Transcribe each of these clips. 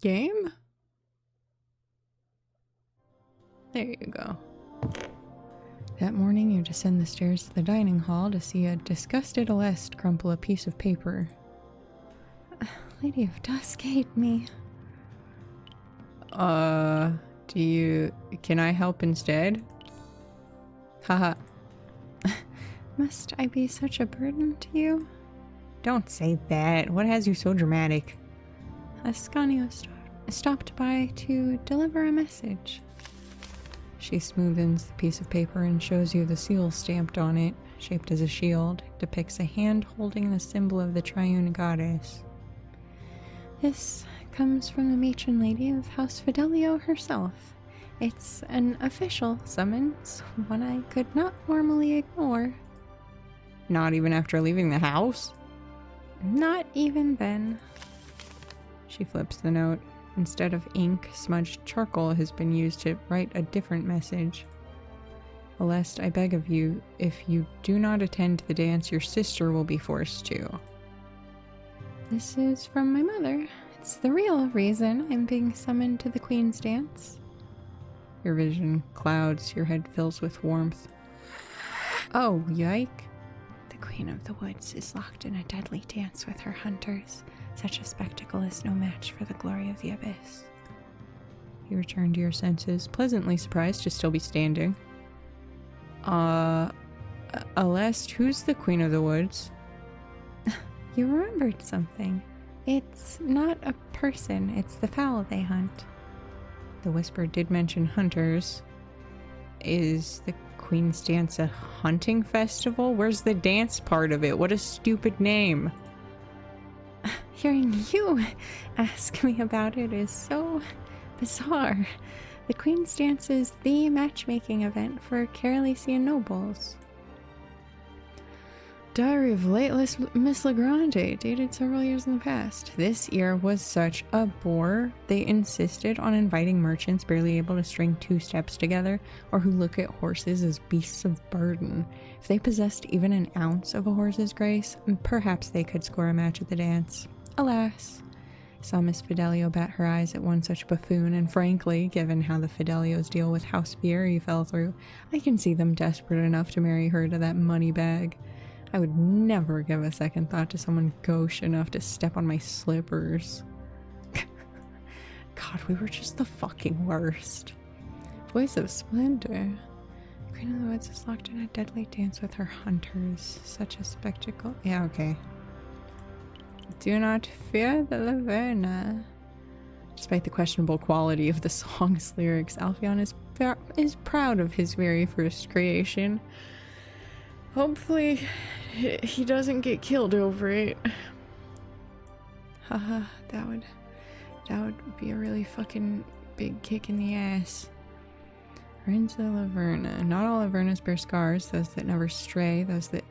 game? There you go. That morning, you descend the stairs to the dining hall to see a disgusted Aleste crumple a piece of paper. Lady of Dusk hate me. Can I help instead? Haha. Must I be such a burden to you? Don't say that. What has you so dramatic? Ascanio stopped by to deliver a message. She smoothens the piece of paper and shows you the seal stamped on it, shaped as a shield, depicts a hand holding the symbol of the triune goddess. This comes from the matron lady of House Fidelio herself. It's an official summons, one I could not normally ignore. Not even after leaving the house? Not even then. She flips the note. Instead of ink, smudged charcoal has been used to write a different message. Aleste, I beg of you, if you do not attend the dance, your sister will be forced to. This is from my mother. It's the real reason I'm being summoned to the Queen's dance. Your vision clouds, your head fills with warmth. Oh, yike. The Queen of the Woods is locked in a deadly dance with her hunters. Such a spectacle is no match for the glory of the abyss. You return to your senses, pleasantly surprised to still be standing. Aleste, who's the Queen of the Woods? You remembered something. It's not a person, it's the fowl they hunt. The whisper did mention hunters. Is the Queen's Dance a hunting festival? Where's the dance part of it? What a stupid name. Hearing you ask me about it is so bizarre. The Queen's Dance is the matchmaking event for Carolesian nobles. Diary of late Miss Legrande, dated several years in the past. This year was such a bore. They insisted on inviting merchants barely able to string two steps together, or who look at horses as beasts of burden. If they possessed even an ounce of a horse's grace, perhaps they could score a match at the dance. Alas. Saw Miss Fidelio bat her eyes at one such buffoon, and frankly, given how the Fidelios deal with House Fieri fell through, I can see them desperate enough to marry her to that money bag. I would never give a second thought to someone gauche enough to step on my slippers. God, we were just the fucking worst. Voice of Splendor. Queen of the Woods is locked in a deadly dance with her hunters. Such a spectacle. Yeah, okay. Do not fear the Laverna. Despite the questionable quality of the song's lyrics, Alphion is proud of his very first creation. Hopefully, he doesn't get killed over it. Haha, that would be a really fucking big kick in the ass. Renzo Laverna. Not all Lavernas bear scars. Those that never stray,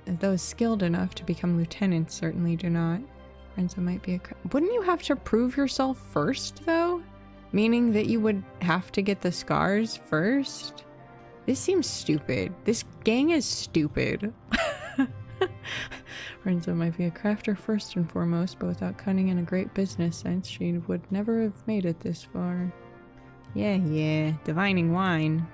those skilled enough to become lieutenants certainly do not. Renzo might be wouldn't you have to prove yourself first, though? Meaning that you would have to get the scars first? This seems stupid. This gang is stupid. Renzo might be a crafter first and foremost, but without cunning and a great business sense, she would never have made it this far. Yeah, divining wine.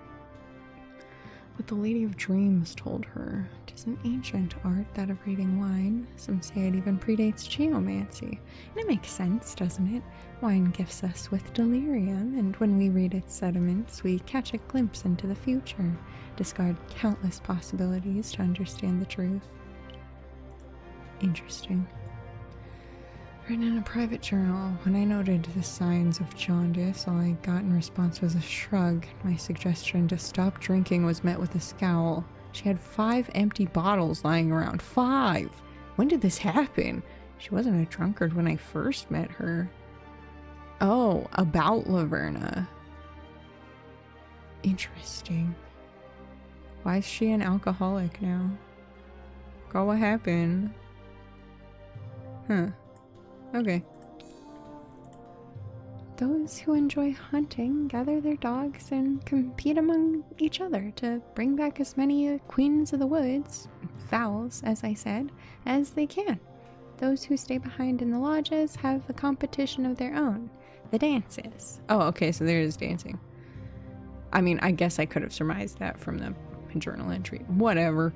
What the Lady of Dreams told her. 'Tis an ancient art, that of reading wine. Some say it even predates geomancy. And it makes sense, doesn't it? Wine gifts us with delirium, and when we read its sediments, we catch a glimpse into the future, discard countless possibilities to understand the truth. Interesting. Written in a private journal, when I noted the signs of jaundice, all I got in response was a shrug. My suggestion to stop drinking was met with a scowl. She had 5 empty bottles lying around. 5! When did this happen? She wasn't a drunkard when I first met her. Oh, about Laverna. Interesting. Why is she an alcoholic now? God, what happened? Huh. Okay. Those who enjoy hunting gather their dogs and compete among each other to bring back as many queens of the woods, fowls, as I said, as they can. Those who stay behind in the lodges have a competition of their own. the dances. Oh, okay, so there is dancing. I mean, I guess I could have surmised that from the journal entry. Whatever.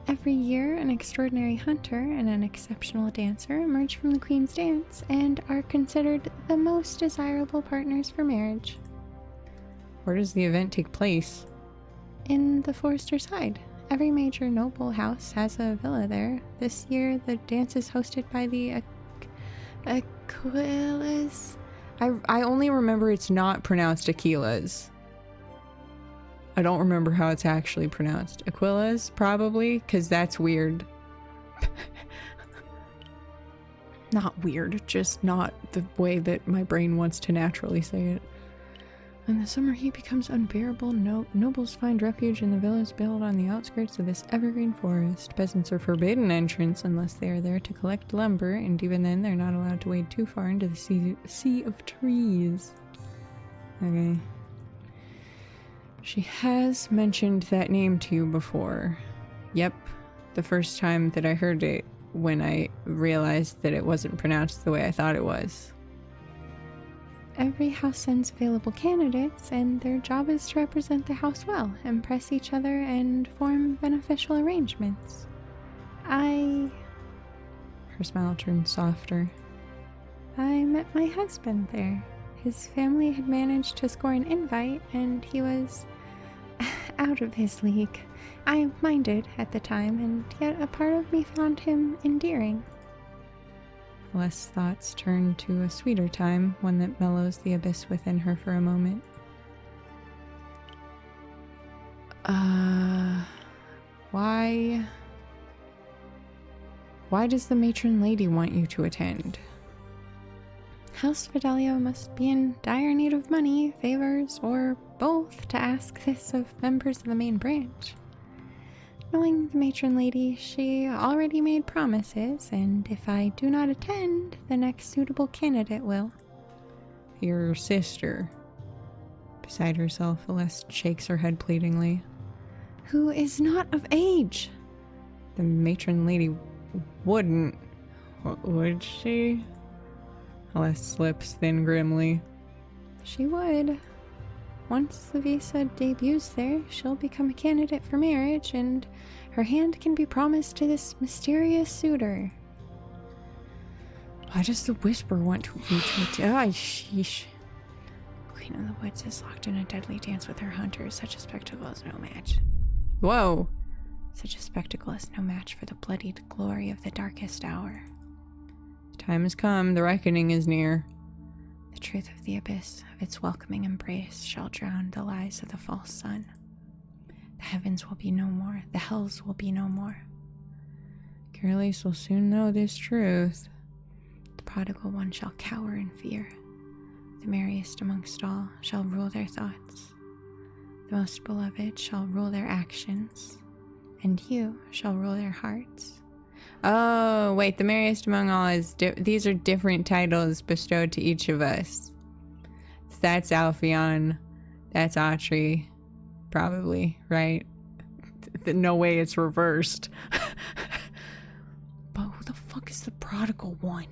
Every year, an extraordinary hunter and an exceptional dancer emerge from the Queen's Dance and are considered the most desirable partners for marriage. Where does the event take place? In the Forester's Hide. Every major noble house has a villa there. This year, the dance is hosted by the Aquilas. I only remember it's not pronounced Aquilas. I don't remember how it's actually pronounced. Aquilas, probably, because that's weird. Not weird, just not the way that my brain wants to naturally say it. In the summer heat becomes unbearable. Nobles find refuge in the villas built on the outskirts of this evergreen forest. Peasants are forbidden entrance unless they are there to collect lumber, and even then they're not allowed to wade too far into the sea of trees. Okay. She has mentioned that name to you before. Yep, the first time that I heard it, when I realized that it wasn't pronounced the way I thought it was. Every house sends available candidates, and their job is to represent the house well, impress each other, and form beneficial arrangements. Her smile turned softer. I met my husband there. His family had managed to score an invite, and he was out of his league. I minded at the time, and yet a part of me found him endearing. Less thoughts turned to a sweeter time, one that mellows the abyss within her for a moment. Why does the matron lady want you to attend? House Fidelio must be in dire need of money, favors, or both to ask this of members of the main branch. Knowing the matron lady, she already made promises, and if I do not attend, the next suitable candidate will. Your sister. Beside herself, Celeste shakes her head pleadingly. Who is not of age. The matron lady wouldn't. Would she? Celeste slips then grimly. She would. Once the visa debuts there, she'll become a candidate for marriage, and her hand can be promised to this mysterious suitor. Why does the Whisper want to reach me? Sheesh. Queen of the Woods is locked in a deadly dance with her hunter. Such a spectacle is no match. Whoa! Such a spectacle is no match for the bloodied glory of the darkest hour. The time has come. The reckoning is near. The truth of the abyss, of its welcoming embrace, shall drown the lies of the false sun. The heavens will be no more, the hells will be no more. Careless will soon know this truth. The prodigal one shall cower in fear. The merriest amongst all shall rule their thoughts. The most beloved shall rule their actions, and you shall rule their hearts. Oh, wait, the merriest among all is... these are different titles bestowed to each of us. That's Alpheon. That's Autry. Probably, right? No way it's reversed. But who the fuck is the prodigal one?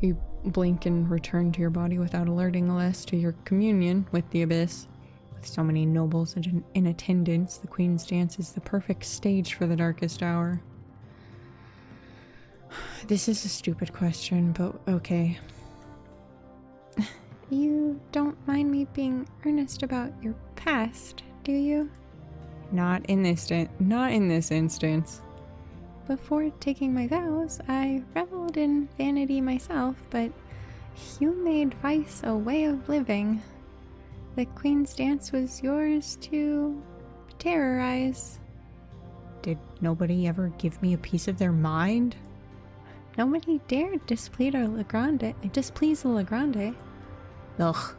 You blink and return to your body without alerting Celeste to your communion with the abyss. With so many nobles in attendance, the Queen's Dance is the perfect stage for the darkest hour. This is a stupid question, but okay. You don't mind me being earnest about your past, do you? Not in this instance. Before taking my vows, I reveled in vanity myself, but you made vice a way of living. The Queen's Dance was yours to terrorize. Did nobody ever give me a piece of their mind? Nobody dared displease the Legrande. Ugh.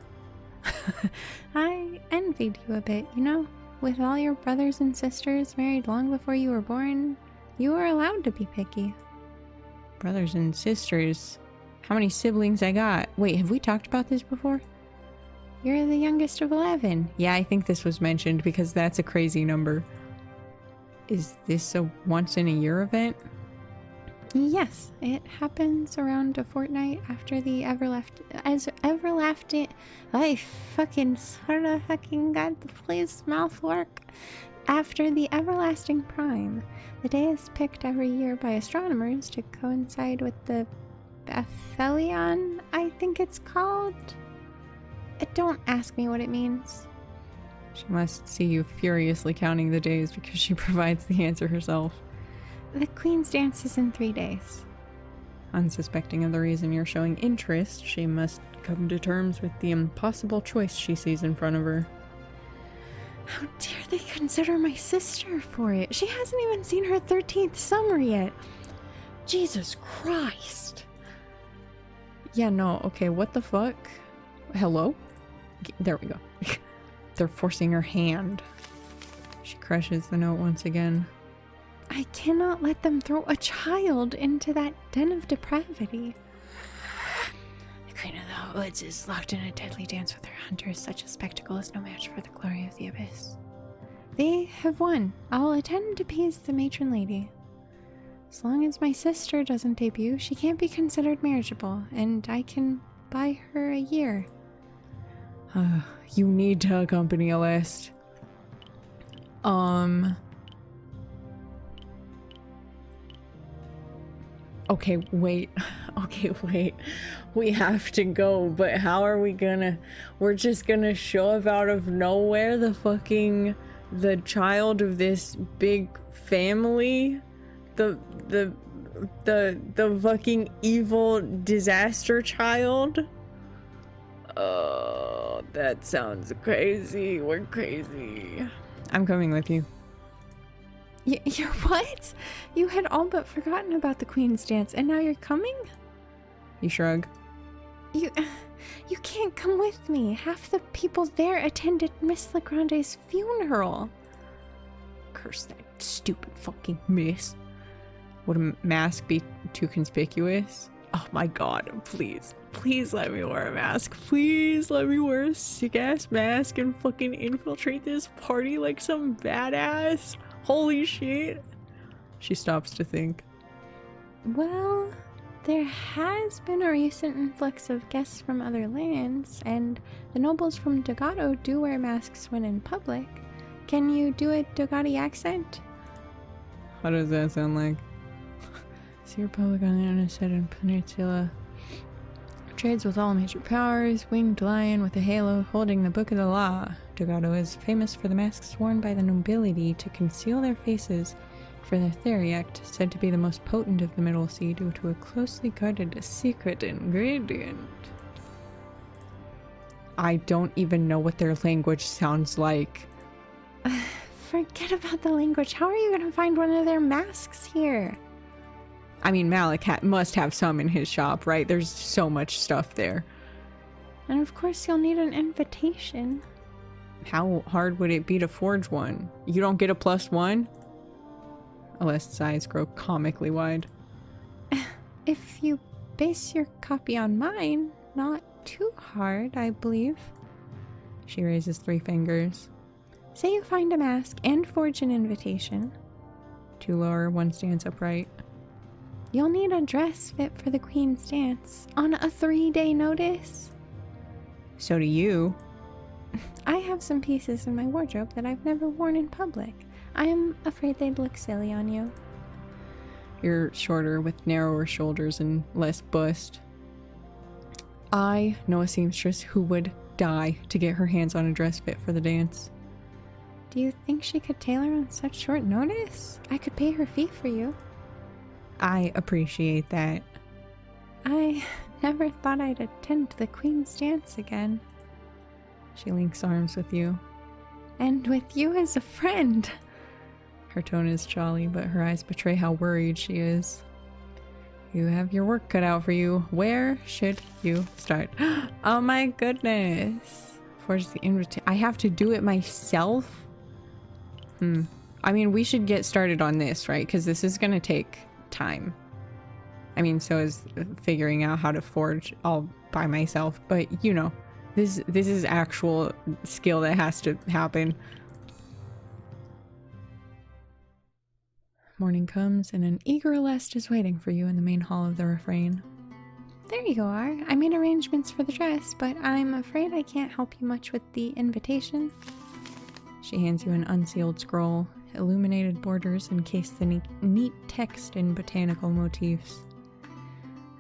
I envied you a bit, you know? With all your brothers and sisters married long before you were born, you were allowed to be picky. Brothers and sisters? How many siblings I got? Wait, have we talked about this before? You're the youngest of 11. Yeah, I think this was mentioned because that's a crazy number. Is this a once-in-a-year event? Yes, it happens around a fortnight after the everlasting. I fucking sort of fucking got the please mouth work. After the everlasting prime, the day is picked every year by astronomers to coincide with the Aphelion, I think it's called. Don't ask me what it means. She must see you furiously counting the days because she provides the answer herself. The Queen's dance is in 3 days. Unsuspecting of the reason you're showing interest, she must come to terms with the impossible choice she sees in front of her. How dare they consider my sister for it? She hasn't even seen her 13th summer yet. Jesus Christ. Yeah, no, okay, what the fuck? Hello? There we go. They're forcing her hand. She crushes the note once again. I cannot let them throw a child into that den of depravity. The Queen of the Woods is locked in a deadly dance with her hunters. Such a spectacle is no match for the glory of the abyss. They have won. I'll attend to appease the matron lady. As long as my sister doesn't debut, she can't be considered marriageable, and I can buy her a year. You need to accompany a list. Okay, wait. Okay, wait. We have to go, but how are we gonna... We're just gonna show up out of nowhere the child of this big family? The fucking evil disaster child? Oh, that sounds crazy. We're crazy. I'm coming with you. You're what? You had all but forgotten about the Queen's dance, and now you're coming? You shrug. You can't come with me. Half the people there attended Miss Legrande's funeral. Curse that stupid fucking miss. Would a mask be too conspicuous? Oh my god, please. Please let me wear a mask. Please let me wear a sick-ass mask and fucking infiltrate this party like some badass. Holy shit. She stops to think. Well, there has been a recent influx of guests from other lands, and the nobles from Dogado do wear masks when in public. Can you do a Dogati accent? What does that sound like? Sea Republic on the Unassetted Peninsula. Trades with all major powers, winged lion with a halo holding the Book of the Law. Dogado is famous for the masks worn by the nobility to conceal their faces for their theriact, said to be the most potent of the Middle Sea due to a closely guarded secret ingredient. I don't even know what their language sounds like. Forget about the language. How are you going to find one of their masks here? I mean, Malik must have some in his shop, right? There's so much stuff there. And of course you'll need an invitation. How hard would it be to forge one? You don't get a +1? Alesta's eyes grow comically wide. If you base your copy on mine, not too hard, I believe. She raises 3 fingers. Say you find a mask and forge an invitation. 2 lower, 1 stands upright. You'll need a dress fit for the Queen's dance on a 3-day notice. So do you. I have some pieces in my wardrobe that I've never worn in public. I am afraid they'd look silly on you. You're shorter with narrower shoulders and less bust. I know a seamstress who would die to get her hands on a dress fit for the dance. Do you think she could tailor on such short notice? I could pay her fee for you. I appreciate that. I never thought I'd attend the Queen's dance again. She links arms with you. And with you as a friend. Her tone is jolly, but her eyes betray how worried she is. You have your work cut out for you. Where should you start? Oh my goodness. Forge the invitation. I have to do it myself? I mean, we should get started on this, right? Because this is going to take time. I mean, so is figuring out how to forge all by myself. But, you know, this is actual skill that has to happen. morning comes, and an eager Aleste is waiting for you in the main hall of the refrain. There you are. I made arrangements for the dress, but I'm afraid I can't help you much with the invitation. She hands you an unsealed scroll, illuminated borders encased in neat text in botanical motifs.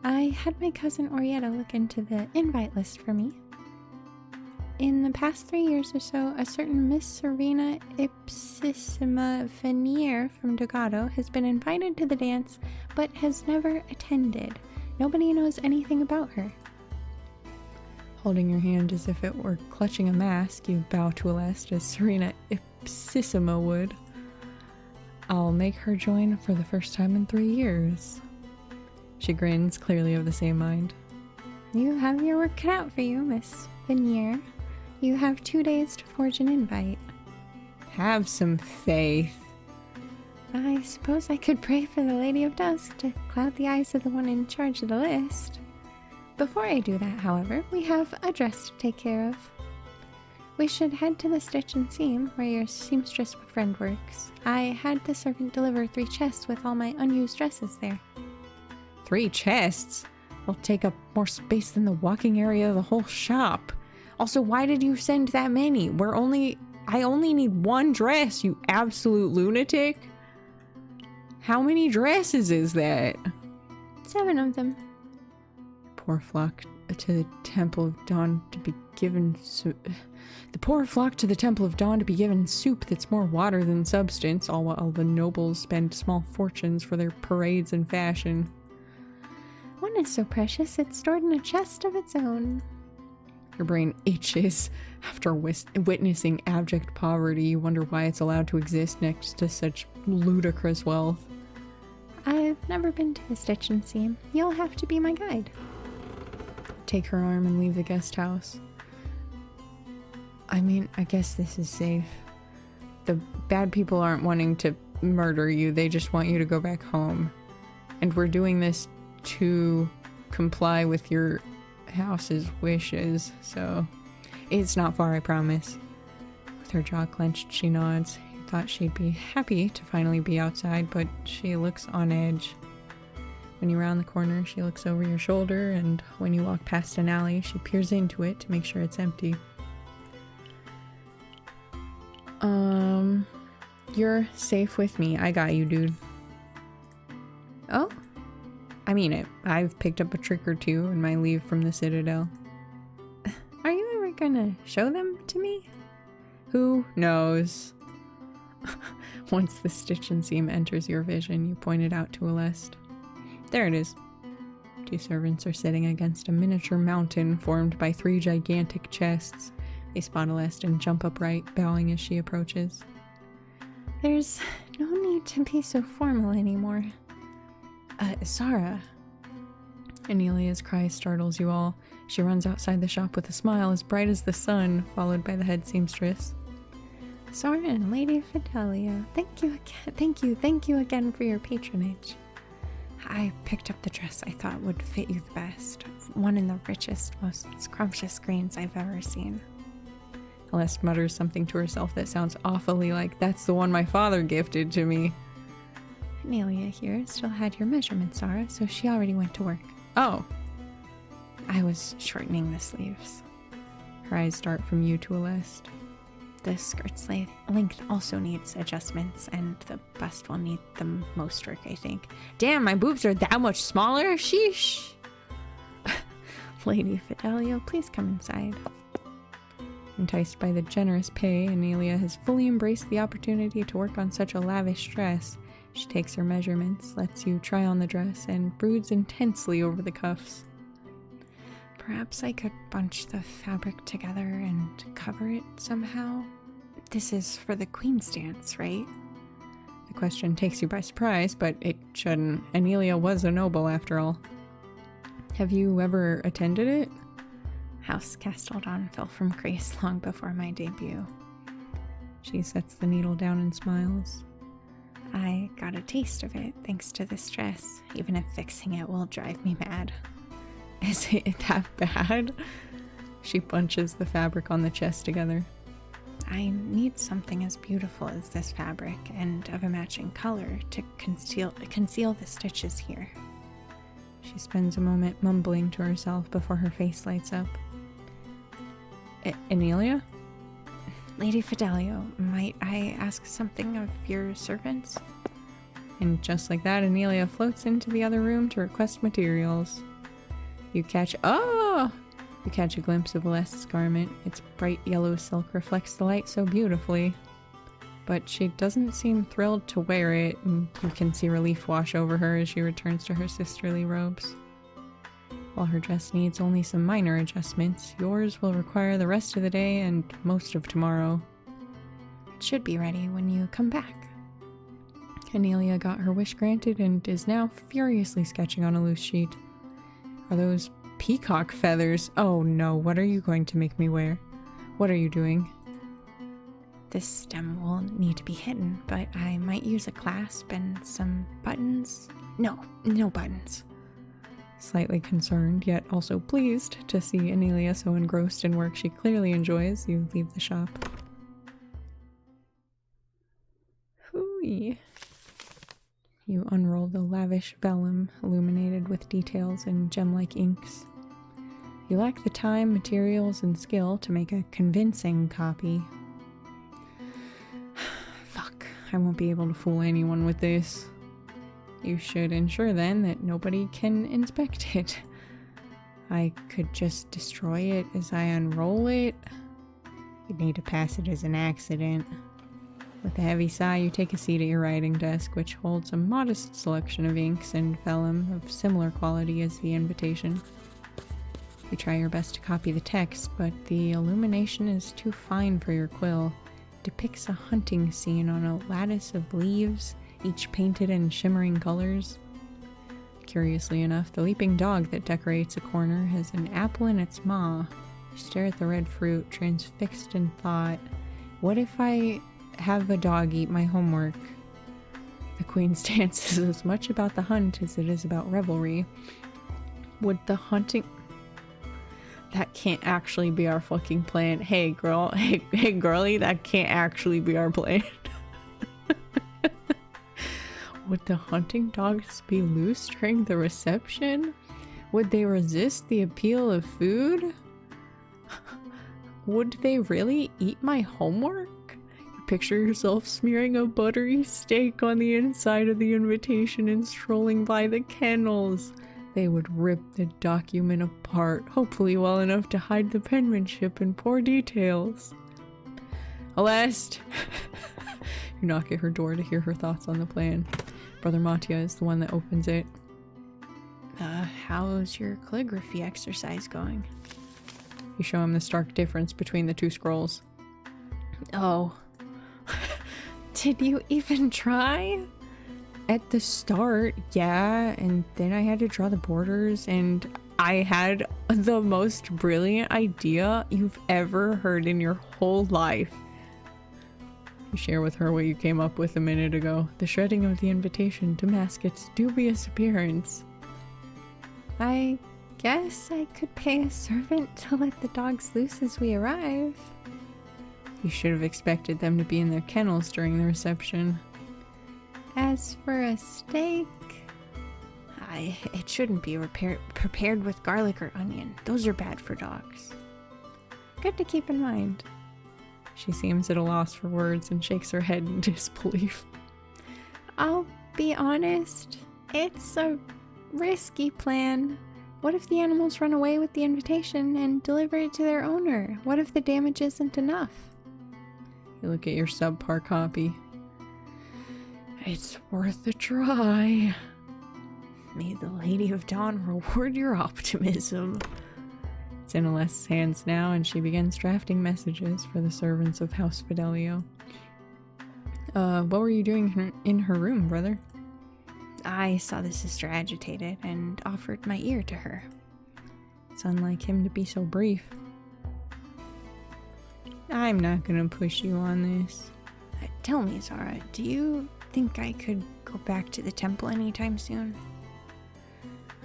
I had my cousin Orietta look into the invite list for me. In the past 3 years or so, a certain Miss Serena Ipsissima Venier from Dogado has been invited to the dance, but has never attended. Nobody knows anything about her. Holding your hand as if it were clutching a mask, you bow to Aleste as Serena Ipsissima would. I'll make her join for the first time in 3 years. She grins, clearly of the same mind. You have your work cut out for you, Miss Venier. You have 2 days to forge an invite. Have some faith. I suppose I could pray for the Lady of Dusk to cloud the eyes of the one in charge of the list. Before I do that, however, we have a dress to take care of. We should head to the Stitch and Seam, where your seamstress friend works. I had the servant deliver 3 chests with all my unused dresses there. 3 chests? Will take up more space than the walking area of the whole shop. Also, why did you send that many? I only need 1 dress, you absolute lunatic. How many dresses is that? 7 of them. Poor flock to the Temple of Dawn to be given the poor flock to the Temple of Dawn to be given soup that's more water than substance, all while the nobles spend small fortunes for their parades and fashion. One is so precious, it's stored in a chest of its own. Your brain itches. After witnessing abject poverty, you wonder why it's allowed to exist next to such ludicrous wealth. I've never been to the Stitch and Seam. You'll have to be my guide. Take her arm and leave the guest house. I mean, I guess this is safe. The bad people aren't wanting to murder you, they just want you to go back home. And we're doing this to comply with your house's wishes, so it's not far, I promise. With her jaw clenched, she nods. You thought she'd be happy to finally be outside, but she looks on edge. When you round the corner, she looks over your shoulder, and when you walk past an alley, she peers into it to make sure it's empty. You're safe with me. I got you, dude. Oh? I mean it. I've picked up a trick or 2 in my leave from the Citadel. Are you ever gonna show them to me? Who knows? Once the Stitch and Seam enters your vision, you point it out to Aleste. There it is. 2 servants are sitting against a miniature mountain formed by 3 gigantic chests. They spot Aleste and jump upright, bowing as she approaches. There's no need to be so formal anymore. Sarah. Anelia's cry startles you all. She runs outside the shop with a smile as bright as the sun, followed by the head seamstress. Sarah and Lady Fidelia, thank you again for your patronage. I picked up the dress I thought would fit you the best. One in the richest, most scrumptious greens I've ever seen. Aleste mutters something to herself that sounds awfully like, that's the one my father gifted to me. Anelia here still had your measurements, Sarah, so she already went to work. Oh. I was shortening the sleeves. Her eyes dart from you to Aleste. The skirt's length also needs adjustments, and the bust will need the most work, I think. Damn, my boobs are that much smaller? Sheesh! Lady Fidelio, please come inside. Enticed by the generous pay, Anelia has fully embraced the opportunity to work on such a lavish dress. She takes her measurements, lets you try on the dress, and broods intensely over the cuffs. Perhaps I could bunch the fabric together and cover it somehow? This is for the Queen's dance, right? The question takes you by surprise, but it shouldn't. Anelia was a noble after all. Have you ever attended it? House Casteldon fell from grace long before my debut. She sets the needle down and smiles. I got a taste of it thanks to this dress, even if fixing it will drive me mad. Is it that bad? She bunches the fabric on the chest together. I need something as beautiful as this fabric and of a matching color to conceal the stitches here. She spends a moment mumbling to herself before her face lights up. Anelia? Lady Fidelio, might I ask something of your servants? And just like that, Anelia floats into the other room to request materials. You catch a glimpse of Celeste's garment. Its bright yellow silk reflects the light so beautifully. But she doesn't seem thrilled to wear it, and you can see relief wash over her as she returns to her sisterly robes. While her dress needs only some minor adjustments, yours will require the rest of the day and most of tomorrow. It should be ready when you come back. Anelia got her wish granted and is now furiously sketching on a loose sheet. Are those peacock feathers? Oh no, what are you going to make me wear? What are you doing? This stem will need to be hidden, but I might use a clasp and some buttons. No buttons. Slightly concerned, yet also pleased to see Anelia so engrossed in work she clearly enjoys, you leave the shop. Hooey. You unroll the lavish vellum, illuminated with details in gem-like inks. You lack the time, materials, and skill to make a convincing copy. Fuck, I won't be able to fool anyone with this. You should ensure then that nobody can inspect it. I could just destroy it as I unroll it. You'd need to pass it as an accident. With a heavy sigh, you take a seat at your writing desk, which holds a modest selection of inks and vellum of similar quality as the invitation. You try your best to copy the text, but the illumination is too fine for your quill. It depicts a hunting scene on a lattice of leaves, each painted in shimmering colors. Curiously enough, the leaping dog that decorates a corner has an apple in its maw. You stare at the red fruit, transfixed in thought. What if I have a dog eat my homework? The Queen's dance is as much about the hunt as it is about revelry. Would the hunting... That can't actually be our fucking plan. Hey girl, hey girly, that can't actually be our plan. Would the hunting dogs be loose during the reception? Would they resist the appeal of food? Would they really eat my homework? You picture yourself smearing a buttery steak on the inside of the invitation and strolling by the kennels. They would rip the document apart, hopefully well enough to hide the penmanship and poor details. Celeste! You knock at her door to hear her thoughts on the plan. Brother Mattia is the one that opens it. How's your calligraphy exercise going? You show him the stark difference between the two scrolls. Oh. Did you even try? At the start, yeah, and then I had to draw the borders, and I had the most brilliant idea you've ever heard in your whole life. You share with her what you came up with a minute ago. The shredding of the invitation to mask its dubious appearance. I guess I could pay a servant to let the dogs loose as we arrive. You should have expected them to be in their kennels during the reception. As for a steak, it shouldn't be prepared with garlic or onion. Those are bad for dogs. Good to keep in mind. She seems at a loss for words and shakes her head in disbelief. I'll be honest, it's a risky plan. What if the animals run away with the invitation and deliver it to their owner? What if the damage isn't enough? You look at your subpar copy. It's worth a try. May the Lady of Dawn reward your optimism. It's in Celeste's hands now, and she begins drafting messages for the servants of House Fidelio. What were you doing in her room, brother? I saw the sister agitated and offered my ear to her. It's unlike him to be so brief. I'm not gonna push you on this. Tell me, Zara, do you think I could go back to the temple anytime soon?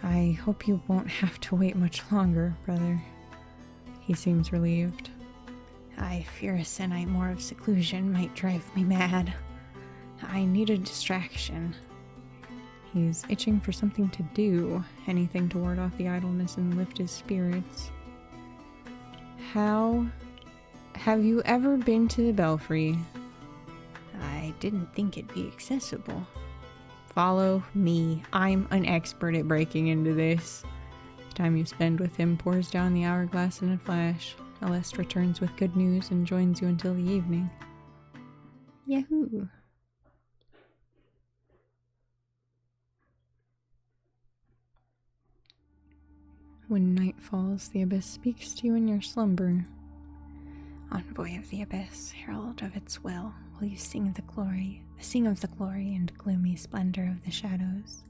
I hope you won't have to wait much longer, brother. He seems relieved. I fear a sennight more of seclusion might drive me mad. I need a distraction. He's itching for something to do, anything to ward off the idleness and lift his spirits. How? Have you ever been to the Belfry? I didn't think it'd be accessible. Follow me. I'm an expert at breaking into this. The time you spend with him pours down the hourglass in a flash. Aleste returns with good news and joins you until the evening. Yahoo! When night falls, the abyss speaks to you in your slumber. Envoy of the abyss, herald of its will you sing of the glory and gloomy splendor of the shadows.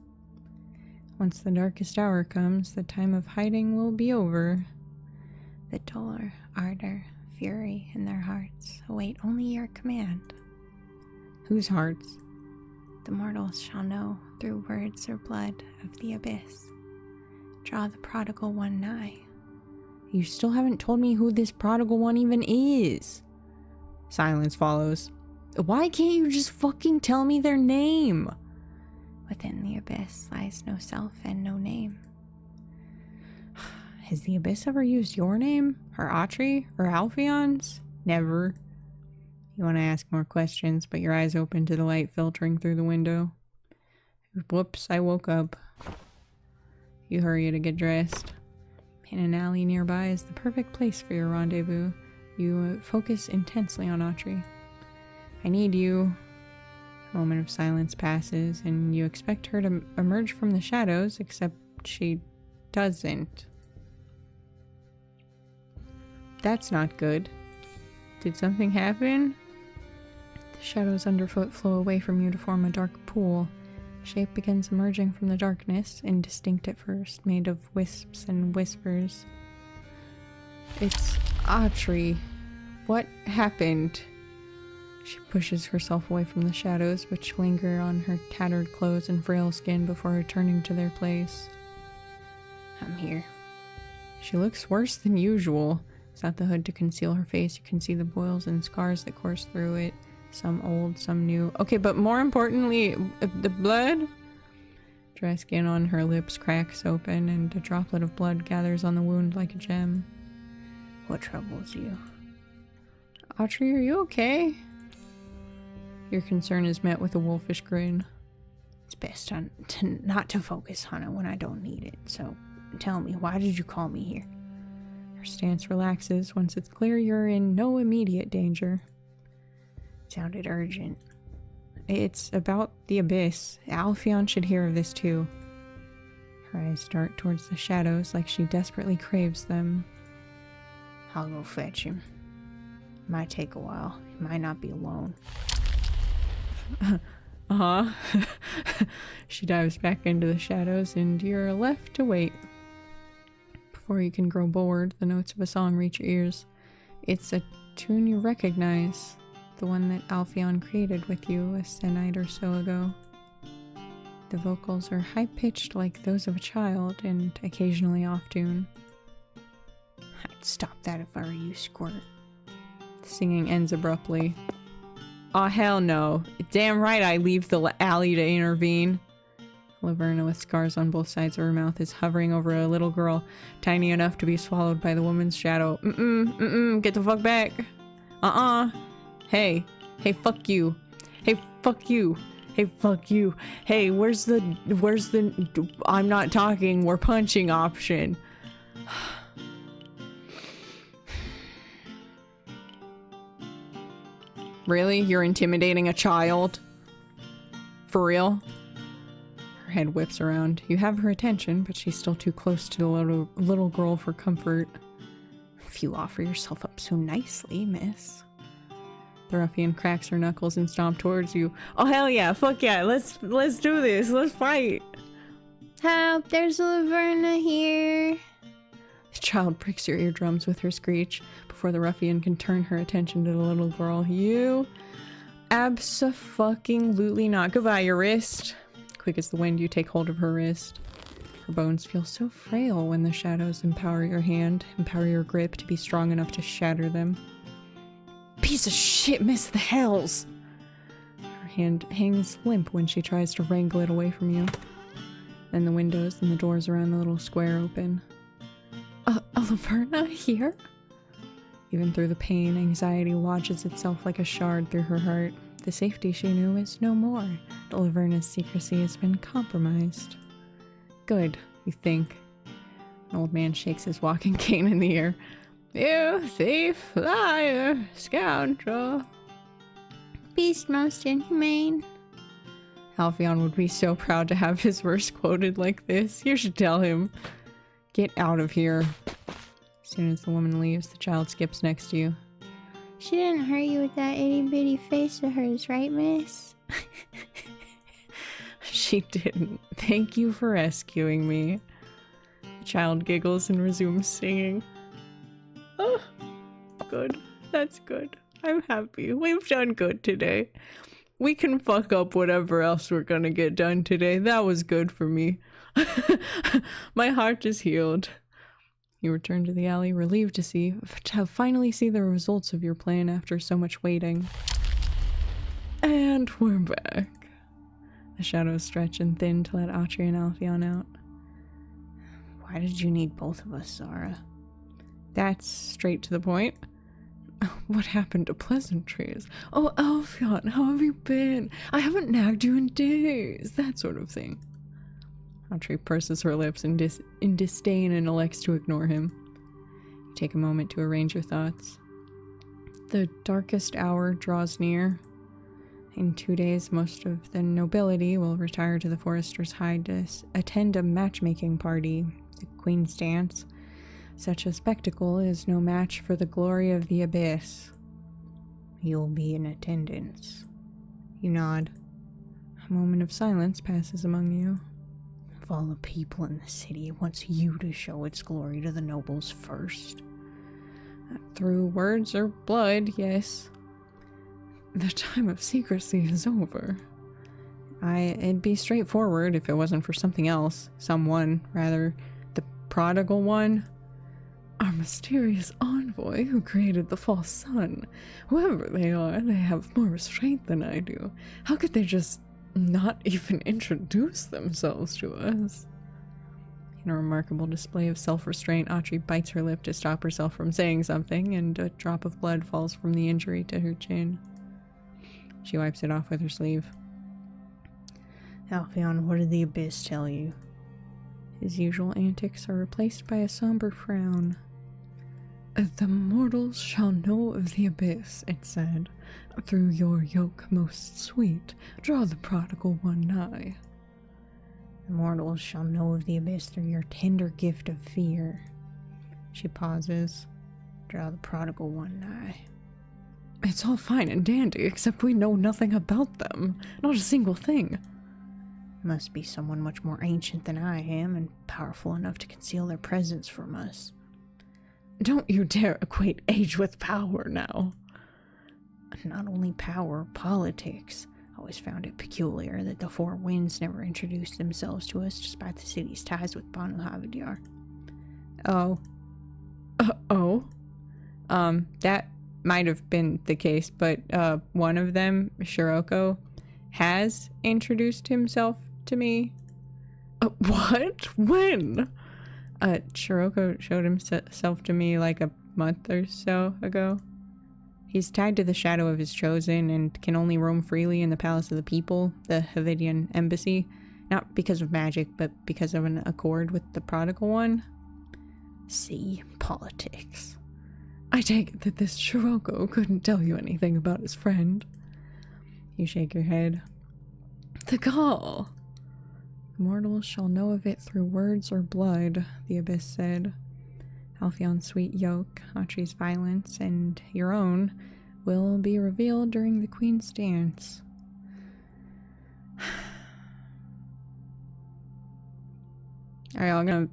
Once the darkest hour comes, the time of hiding will be over. The duller ardor, fury in their hearts await only your command. Whose hearts? The mortals shall know through words or blood of the abyss. Draw the prodigal one nigh. You still haven't told me who this prodigal one even is. Silence follows. Why can't you just fucking tell me their name? Within the abyss lies no self and no name. Has the abyss ever used your name? Or Autry? Or Alphion's? Never. You want to ask more questions, but your eyes open to the light filtering through the window. Whoops, I woke up. You hurry to get dressed. In an alley nearby is the perfect place for your rendezvous. You focus intensely on Autry. I need you. A moment of silence passes, and you expect her to emerge from the shadows, except she doesn't. That's not good. Did something happen? The shadows underfoot flow away from you to form a dark pool. Shape begins emerging from the darkness, indistinct at first, made of wisps and whispers. It's Autry. What happened? She pushes herself away from the shadows, which linger on her tattered clothes and frail skin before returning to their place. I'm here. She looks worse than usual. Without the hood to conceal her face, you can see the boils and scars that course through it. Some old, some new. Okay, but more importantly, the blood? Dry skin on her lips cracks open, and a droplet of blood gathers on the wound like a gem. What troubles you? Autry, are you okay? Your concern is met with a wolfish grin. It's best not to focus on it when I don't need it, so tell me, why did you call me here? Her stance relaxes once it's clear you're in no immediate danger. It sounded urgent. It's about the abyss. Alphion should hear of this too. Her eyes dart towards the shadows like she desperately craves them. I'll go fetch him. It might take a while. He might not be alone. She dives back into the shadows, and you're left to wait. Before you can grow bored, the notes of a song reach your ears. It's a tune you recognize, the one that Alphion created with you a sennight or so ago. The vocals are high-pitched like those of a child, and occasionally off-tune. I'd stop that if I were you, Squirt. The singing ends abruptly. Aw, hell no. Damn right I leave the alley to intervene. Laverna, with scars on both sides of her mouth, is hovering over a little girl, tiny enough to be swallowed by the woman's shadow. Get the fuck back. Hey, fuck you. Hey, fuck you. Hey, fuck you. Hey, where's the I'm not talking, we're punching option? Really? You're intimidating a child? For real? Her head whips around. You have her attention, but she's still too close to the little girl for comfort. If you offer yourself up so nicely, miss. The ruffian cracks her knuckles and stomps towards you. Oh, hell yeah. Fuck yeah. Let's do this. Let's fight. Help, there's Laverna here. The child pricks your eardrums with her screech before the ruffian can turn her attention to the little girl. You abso-fucking-lutely not. Goodbye, your wrist. Quick as the wind, you take hold of her wrist. Her bones feel so frail when the shadows empower your hand, empower your grip to be strong enough to shatter them. piece of shit missed the hells! Her hand hangs limp when she tries to wrangle it away from you. Then the windows and the doors around the little square open. Laverna here? Even through the pain, anxiety lodges itself like a shard through her heart. The safety she knew is no more. Laverna's secrecy has been compromised. Good, you think. An old man shakes his walking cane in the air. You thief, liar, scoundrel. Beast most inhumane. Alpheon would be so proud to have his verse quoted like this. You should tell him. Get out of here. As soon as the woman leaves, the child skips next to you. She didn't hurt you with that itty-bitty face of hers, right, miss? She didn't. Thank you for rescuing me. The child giggles and resumes singing. Oh, good. That's good. I'm happy. We've done good today. We can fuck up whatever else we're gonna get done today. That was good for me. My heart is healed. You return to the alley, relieved to finally see the results of your plan after so much waiting. And we're back. The shadows stretch and thin to let Autry and Alpheon out. Why did you need both of us, Zara? That's straight to the point. What happened to pleasantries? Oh, Alpheon, how have you been? I haven't nagged you in days. That sort of thing. Autry purses her lips in disdain and elects to ignore him. You take a moment to arrange your thoughts. The darkest hour draws near. In 2 days, most of the nobility will retire to the Forester's Hide to attend a matchmaking party, the Queen's Dance. Such a spectacle is no match for the glory of the Abyss. You'll be in attendance. You nod. A moment of silence passes among you. Of all the people in the city, it wants you to show its glory to the nobles first. Through words or blood, yes. The time of secrecy is over. It'd be straightforward if it wasn't for something else. Someone, rather, the prodigal one. Our mysterious envoy who created the false sun. Whoever they are, they have more restraint than I do. How could they just not even introduce themselves to us? In a remarkable display of self-restraint, Autry bites her lip to stop herself from saying something, and a drop of blood falls from the injury to her chin. She wipes it off with her sleeve. Alpheon, what did the Abyss tell you? His usual antics are replaced by a somber frown. The mortals shall know of the Abyss, it said. Through your yoke most sweet, draw the prodigal one nigh. The mortals shall know of the Abyss through your tender gift of fear. She pauses. Draw the prodigal one nigh. It's all fine and dandy, except we know nothing about them. Not a single thing. Must be someone much more ancient than I am, and powerful enough to conceal their presence from us. Don't you dare equate age with power now. Not only power, politics. Always found it peculiar that the Four Winds never introduced themselves to us despite the city's ties with Banu Havadyar. That might have been the case, but one of them, Shiroko, has introduced himself to me. What? When? Shiroko showed himself to me like a month or so ago. He's tied to the shadow of his chosen and can only roam freely in the Palace of the People, the Havidian embassy, not because of magic, but because of an accord with the prodigal one. See, politics. I take it that this Shiroko couldn't tell you anything about his friend. You shake your head. The gall! The mortals shall know of it through words or blood, the Abyss said. Alpheon's sweet yoke, Autry's violence, and your own will be revealed during the Queen's Dance. Are y'all gonna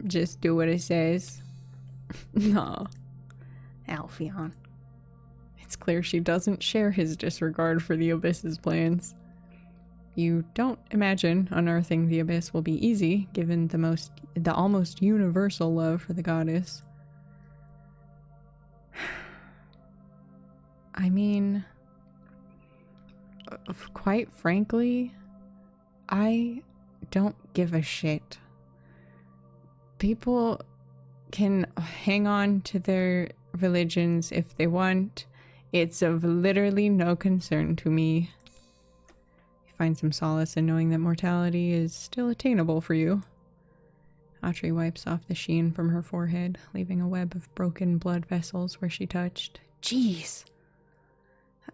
just do what it says? No. Alpheon. It's clear she doesn't share his disregard for the Abyss's plans. You don't imagine unearthing the Abyss will be easy, given the almost universal love for the goddess. I mean, quite frankly, I don't give a shit. People can hang on to their religions if they want. It's of literally no concern to me. You find some solace in knowing that mortality is still attainable for you. Audrey wipes off the sheen from her forehead, leaving a web of broken blood vessels where she touched. Jeez!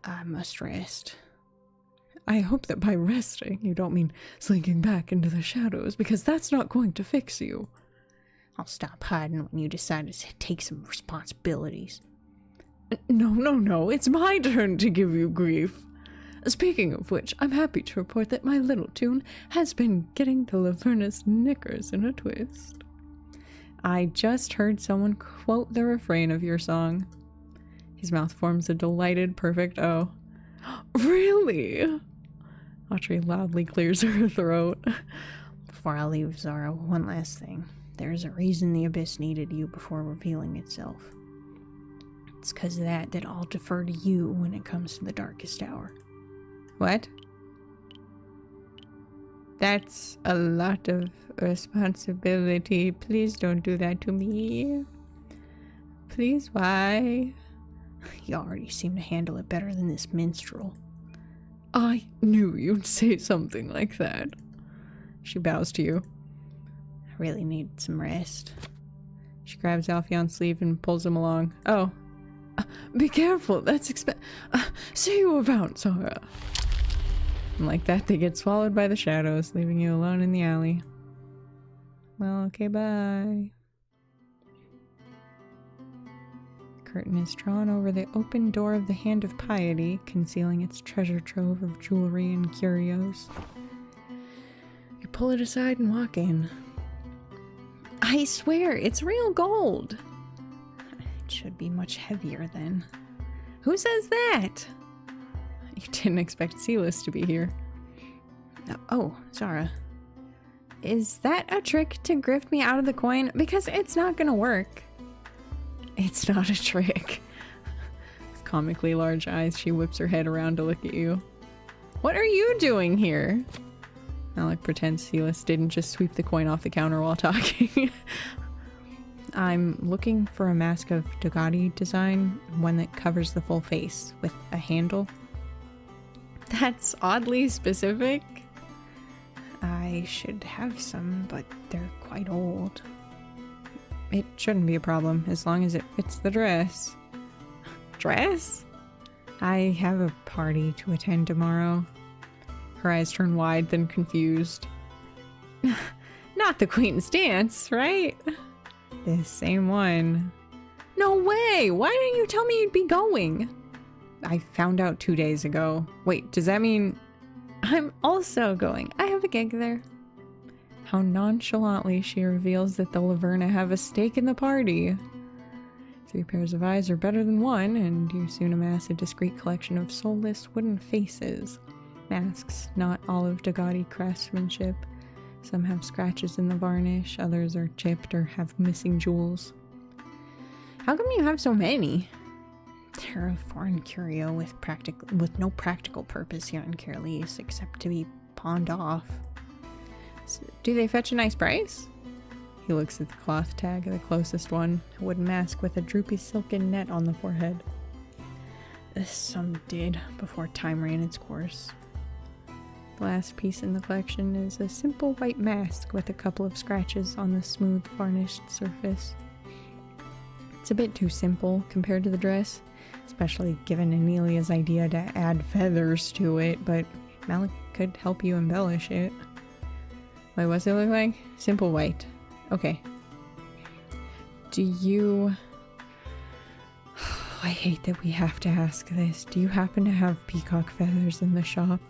I must rest. I hope that by resting you don't mean slinking back into the shadows, because that's not going to fix you. I'll stop hiding when you decide to take some responsibilities. No, it's my turn to give you grief. Speaking of which, I'm happy to report that my little tune has been getting the Laverna's knickers in a twist. I just heard someone quote the refrain of your song. His mouth forms a delighted, perfect O. Really? Audrey loudly clears her throat. Before I leave, Zara, one last thing. There's a reason the Abyss needed you before revealing itself. It's because of that I'll defer to you when it comes to the darkest hour. What? That's a lot of responsibility. Please don't do that to me. Please, why? You already seem to handle it better than this minstrel. I knew you'd say something like that. She bows to you. I really need some rest. She grabs Alphion's sleeve and pulls him along. Oh. Be careful, that's see you around, Zara. And like that, they get swallowed by the shadows, leaving you alone in the alley. Well, okay, bye. Curtain is drawn over the open door of the Hand of Piety, concealing its treasure trove of jewelry and curios. You pull it aside and walk in. I swear, it's real gold. It should be much heavier then. Who says that? You didn't expect Silas to be here. Oh, Zara. Is that a trick to grift me out of the coin? Because it's not gonna work. It's not a trick. With comically large eyes, she whips her head around to look at you. What are you doing here? Malik pretends Silas didn't just sweep the coin off the counter while talking. I'm looking for a mask of Dogati design, one that covers the full face, with a handle. That's oddly specific. I should have some, but they're quite old. It shouldn't be a problem, as long as it fits the dress. Dress? I have a party to attend tomorrow. Her eyes turn wide, then confused. Not the Queen's dance, right? The same one. No way! Why didn't you tell me you'd be going? I found out 2 days ago. Wait, does that mean... I'm also going. I have a gig there. How nonchalantly she reveals that the Laverna have a stake in the party. 3 pairs of eyes are better than one, and you soon amass a discreet collection of soulless wooden faces. Masks, not all of Dogati craftsmanship. Some have scratches in the varnish, others are chipped or have missing jewels. How come you have so many? They're a foreign curio with no practical here in Caerlease except to be pawned off. So, do they fetch a nice price? He looks at the cloth tag of the closest one, a wooden mask with a droopy silken net on the forehead. Some did, before time ran its course. The last piece in the collection is a simple white mask with a couple of scratches on the smooth varnished surface. It's a bit too simple compared to the dress, especially given Anelia's idea to add feathers to it, but Malik could help you embellish it. Wait, what's it look like? Simple white. Okay. Do you... I hate that we have to ask this. Do you happen to have peacock feathers in the shop?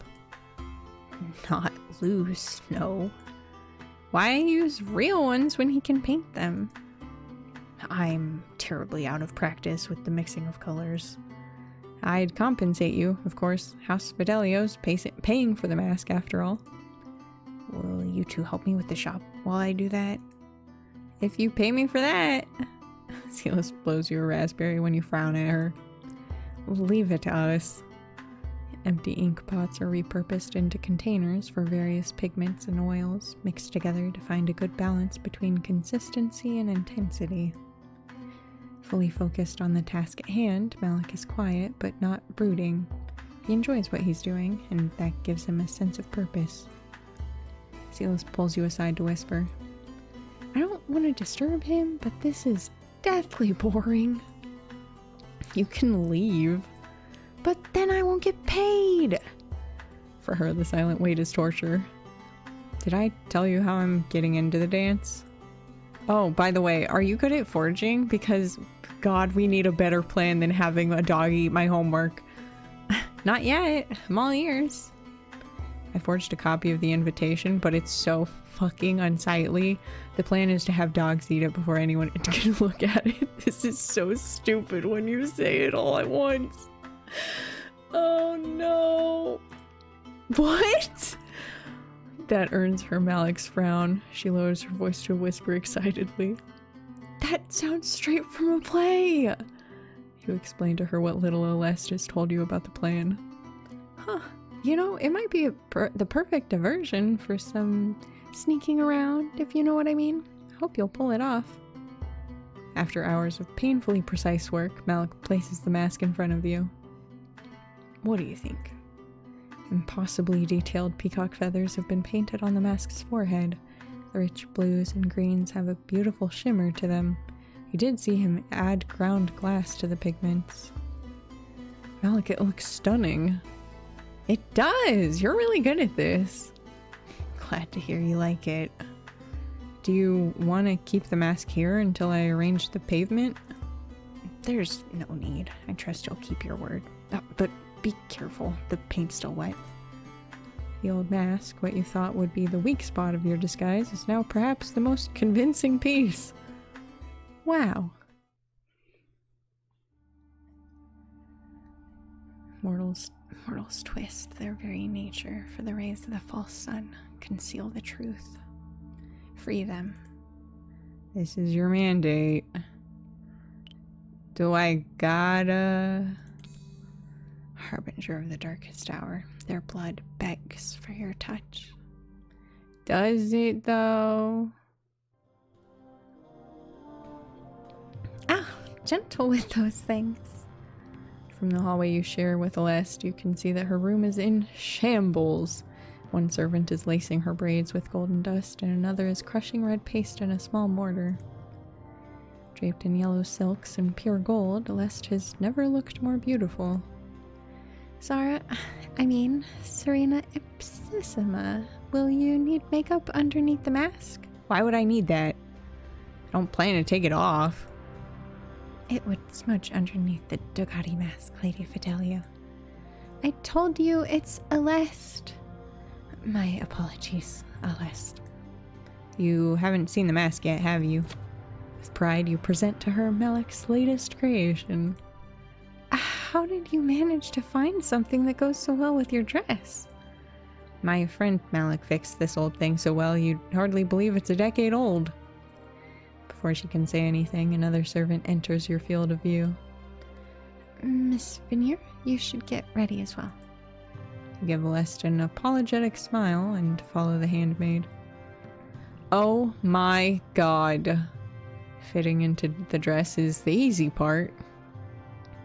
Not loose, no. Why use real ones when he can paint them? I'm terribly out of practice with the mixing of colors. I'd compensate you, of course. House Fidelio's paying for the mask, after all. Will you two help me with the shop while I do that? If you pay me for that. Silas blows you a raspberry when you frown at her. Leave it to us. Empty ink pots are repurposed into containers for various pigments and oils, mixed together to find a good balance between consistency and intensity. Fully focused on the task at hand, Malik is quiet but not brooding. He enjoys what he's doing, and that gives him a sense of purpose. Silas pulls you aside to whisper, I don't want to disturb him, but this is deathly boring. You can leave. But then I won't get paid! For her, the silent wait is torture. Did I tell you how I'm getting into the dance? Oh, by the way, are you good at foraging? Because, God, we need a better plan than having a dog eat my homework. Not yet. I'm all ears. I forged a copy of the invitation, but it's so fucking unsightly. The plan is to have dogs eat it before anyone can look at it. This is so stupid when you say it all at once. Oh no. What? That earns her Malik's frown. She lowers her voice to a whisper excitedly. That sounds straight from a play. You explain to her what little Alestis told you about the plan. Huh. You know, it might be the perfect diversion for some sneaking around, if you know what I mean. Hope you'll pull it off. After hours of painfully precise work, Malik places the mask in front of you. What do you think? Impossibly detailed peacock feathers have been painted on the mask's forehead. The rich blues and greens have a beautiful shimmer to them. You did see him add ground glass to the pigments. Malik, it looks stunning. It does! You're really good at this. Glad to hear you like it. Do you want to keep the mask here until I arrange the pavement? There's no need. I trust you'll keep your word. But be careful, the paint's still wet. The old mask, what you thought would be the weak spot of your disguise, is now perhaps the most convincing piece. Wow. Mortals twist their very nature, for the rays of the false sun conceal the truth. Free them. This is your mandate. Do I gotta... Harbinger of the darkest hour, their blood begs for your touch. Does it though? Ah, gentle with those things. From the hallway you share with Aleste, you can see that her room is in shambles. One servant is lacing her braids with golden dust, and another is crushing red paste in a small mortar. Draped in yellow silks and pure gold, Aleste has never looked more beautiful. Serena Ipsissima, will you need makeup underneath the mask? Why would I need that? I don't plan to take it off. It would smudge underneath the Ducati mask, Lady Fidelia. I told you it's Aleste. My apologies, Aleste. You haven't seen the mask yet, have you? With pride, you present to her Malik's latest creation. How did you manage to find something that goes so well with your dress? My friend Malik fixed this old thing so well you'd hardly believe it's a decade old. Before she can say anything, another servant enters your field of view. Miss Veneer, you should get ready as well. You give Aleste an apologetic smile and follow the handmaid. Oh my god. Fitting into the dress is the easy part.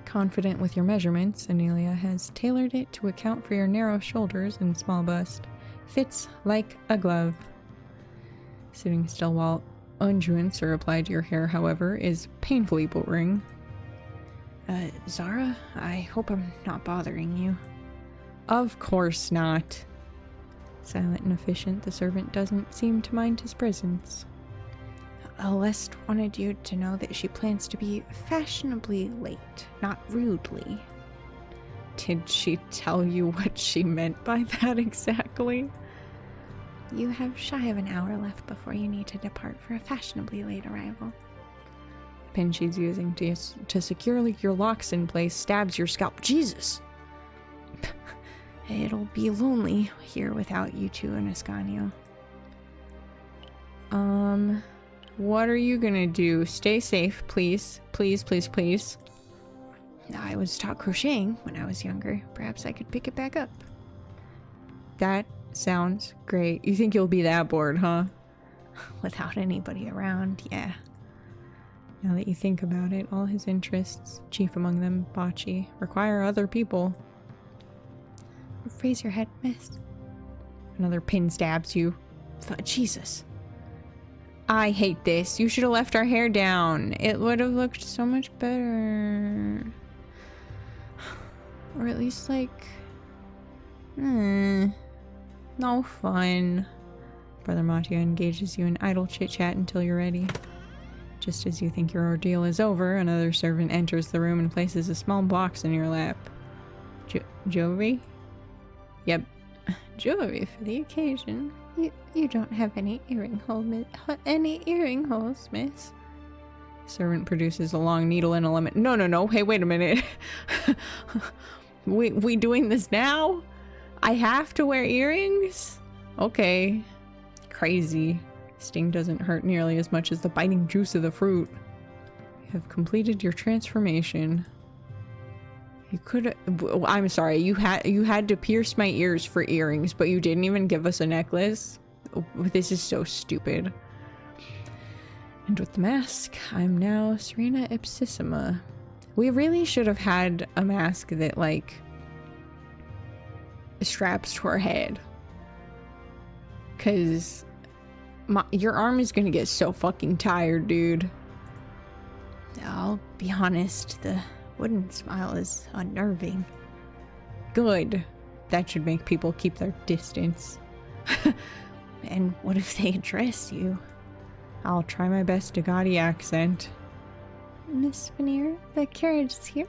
Confident with your measurements, Anelia has tailored it to account for your narrow shoulders and small bust. Fits like a glove. Sitting still while unguents are applied to your hair, however, is painfully boring. Zara, I hope I'm not bothering you. Of course not. Silent and efficient, the servant doesn't seem to mind his presence. Aleste wanted you to know that she plans to be fashionably late, not rudely. Did she tell you what she meant by that exactly? You have shy of an hour left before you need to depart for a fashionably late arrival. The pin she's using to secure your locks in place stabs your scalp. Jesus! It'll be lonely here without you two and Ascanio. What are you gonna do? Stay safe, please. Please, please, please. I was taught crocheting when I was younger. Perhaps I could pick it back up. That sounds great. You think you'll be that bored, huh? Without anybody around, yeah. Now that you think about it, all his interests, chief among them bocce, require other people. Raise your head, miss. Another pin stabs you. Jesus. I hate this. You should have left our hair down. It would have looked so much better. Or at least like... no fun. Brother Mattia engages you in idle chit-chat until you're ready. Just as you think your ordeal is over, another servant enters the room and places a small box in your lap. Jewelry? Yep. Jewelry for the occasion. You don't have any earring holes, miss. Servant produces a long needle and a lemon. No. Hey, wait a minute. we doing this now? I have to wear earrings? Okay. Crazy. Sting doesn't hurt nearly as much as the biting juice of the fruit. You have completed your transformation. You could... I'm sorry, you had to pierce my ears for earrings, but you didn't even give us a necklace? This is so stupid. And with the mask, I'm now Serena Ipsissima. We really should have had a mask that, like, straps to our head. Because your arm is gonna get so fucking tired, dude. I'll be honest, the wooden smile is unnerving. Good. That should make people keep their distance. And what if they address you? I'll try my best to gaudy accent. Miss Veneer, the carriage is here.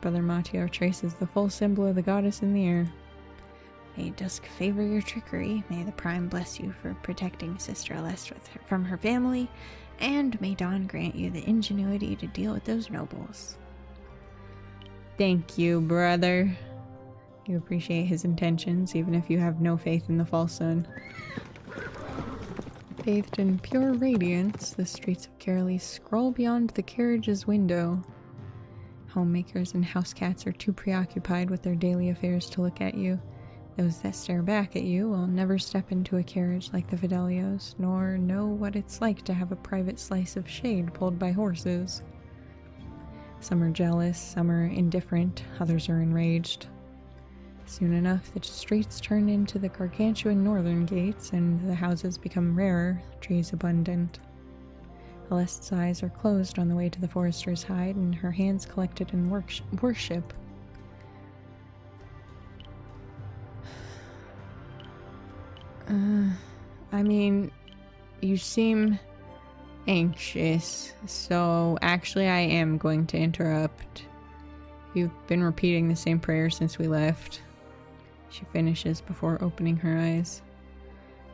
Brother Mattia traces the full symbol of the goddess in the air. May Dusk favor your trickery. May the Prime bless you for protecting Sister Aleste from her family. And may Dawn grant you the ingenuity to deal with those nobles. Thank you, brother. You appreciate his intentions, even if you have no faith in the false sun. Bathed in pure radiance, the streets of Caerleon scroll beyond the carriage's window. Homemakers and housecats are too preoccupied with their daily affairs to look at you. Those that stare back at you will never step into a carriage like the Fidelios, nor know what it's like to have a private slice of shade pulled by horses. Some are jealous, some are indifferent, others are enraged. Soon enough, the streets turn into the gargantuan northern gates, and the houses become rarer, trees abundant. Aleste's eyes are closed on the way to the forester's hide, and her hands collected in worship. I mean, you seem anxious, so actually I am going to interrupt. You've been repeating the same prayer since we left. She finishes before opening her eyes.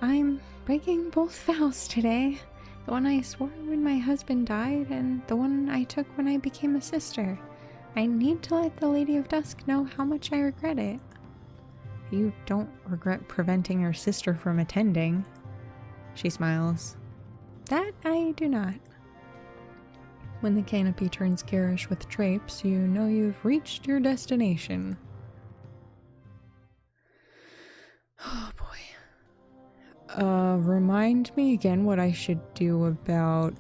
I'm breaking both vows today. The one I swore when my husband died, and the one I took when I became a sister. I need to let the Lady of Dusk know how much I regret it. You don't regret preventing your sister from attending. She smiles. That I do not. When the canopy turns garish with drapes, you know you've reached your destination. Oh boy. Remind me again what I should do about...